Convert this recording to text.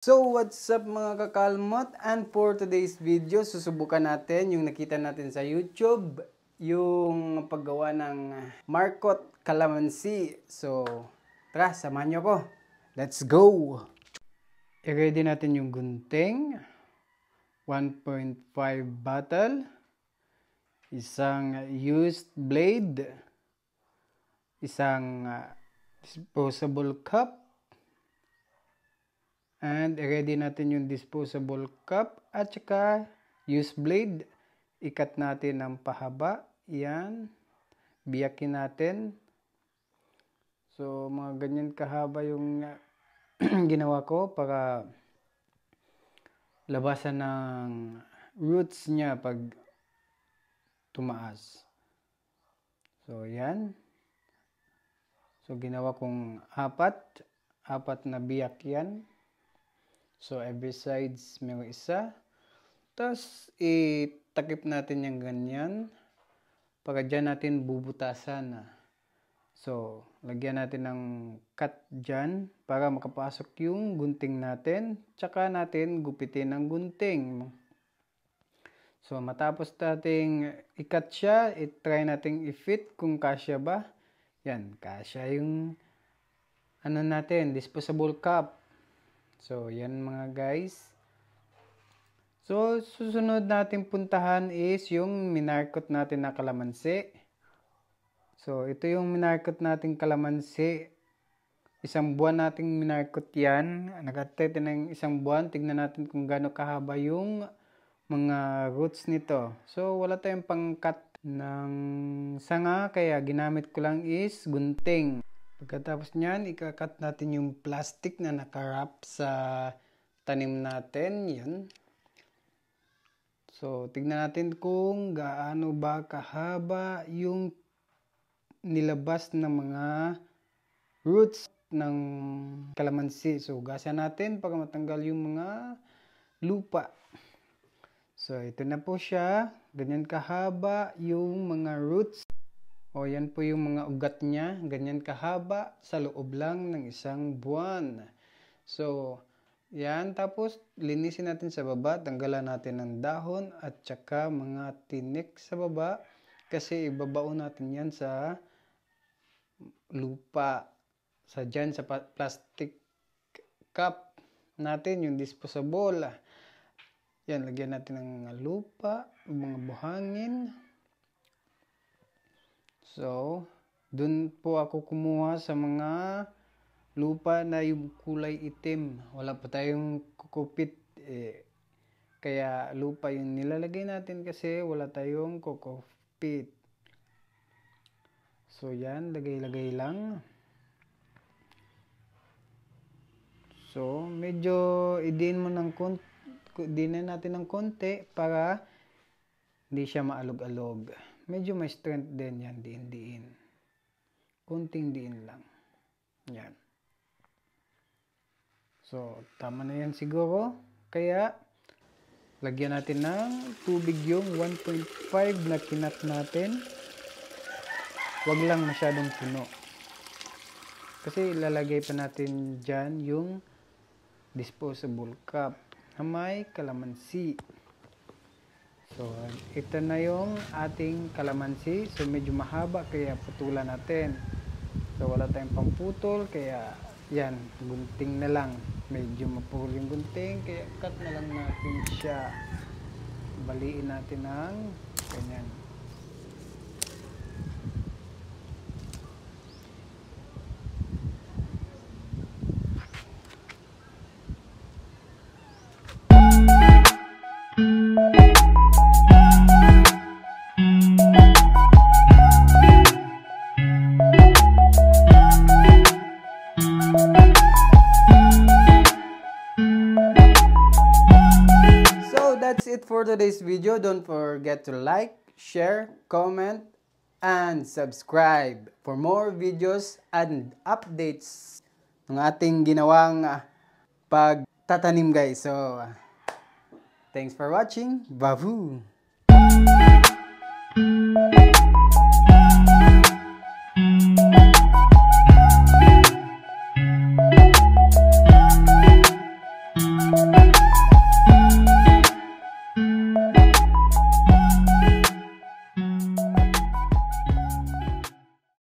So what's up mga kakalmot, and for today's video susubukan natin yung nakita natin sa YouTube, yung paggawa ng Marcot Calamansi. So tara, samahan nyo ko. Let's go! I-ready natin yung gunting, 1.5 bottle, isang used blade, isang disposable cup, and i-ready natin yung disposable cup at saka used blade. Ikat natin ng pahaba. Yan. Biyakin natin. So, mga ganyan kahaba yung ginawa ko para labasan ng roots niya pag tumaas. So, yan. So, ginawa kong apat na biyak yan. So, every sides may isa. Tapos, itakip natin yung ganyan. Para dyan natin bubutasan. So, lagyan natin ng cut dyan para makapasok yung gunting natin. Tsaka natin gupitin ang gunting. So, matapos nating i-cut siya, i-try natin i-fit kung kasya ba. Yan, kasya yung natin, disposable cup. So, yan mga guys. So, susunod natin puntahan is yung minarkot natin na kalamansi. So, ito yung minarkot natin kalamansi. Isang buwan nating minarkot yan. Nag-atay ng isang buwan. Tignan natin kung gaano kahaba yung mga roots nito. So, wala tayong pang-cut ng sanga. Kaya ginamit ko lang is gunting. Pagkatapos nyan, ikakat natin yung plastic na nakarap sa tanim natin. Yan. So, tignan natin kung gaano ba kahaba yung nilabas na mga roots ng kalamansi. So, gasa natin para matanggal yung mga lupa. So, ito na po siya. Ganyan kahaba yung mga roots. O, yan po yung mga ugat niya. Ganyan kahaba sa loob lang ng isang buwan. So, yan. Tapos, linisin natin sa baba. Tanggalan natin ng dahon at saka mga tinik sa baba. Kasi ibabaon natin yan sa lupa. Dyan sa plastic cup natin, yung disposable. Yan, lagyan natin ng lupa, mga buhangin. So, dun po ako kumuha sa mga lupa na yung kulay itim. Wala pa tayong kukupit. Kaya lupa yung nilalagay natin kasi wala tayong kukupit. So, yan. Lagay-lagay lang. So, medyo idinin natin ng konti para hindi siya maalog-alog. Medyo may strength din yan, diin-diin. Kunting diin lang. Yan. So, tama na yan siguro. Kaya, lagyan natin ng tubig yung 1.5 na kinat natin. Huwag lang masyadong puno. Kasi ilalagay pa natin dyan yung disposable cup na may kalamansi. So, ito na yung ating kalamansi. So, medyo mahaba kaya putulan natin. So, wala tayong pamputol kaya yan, gunting na lang. Medyo mapul yung gunting kaya cut na lang natin siya. Baliin natin ng ganyan. That's it for today's video. Don't forget to like, share, comment, and subscribe for more videos and updates ng ating ginawang pagtatanim guys. So, thanks for watching. Babu!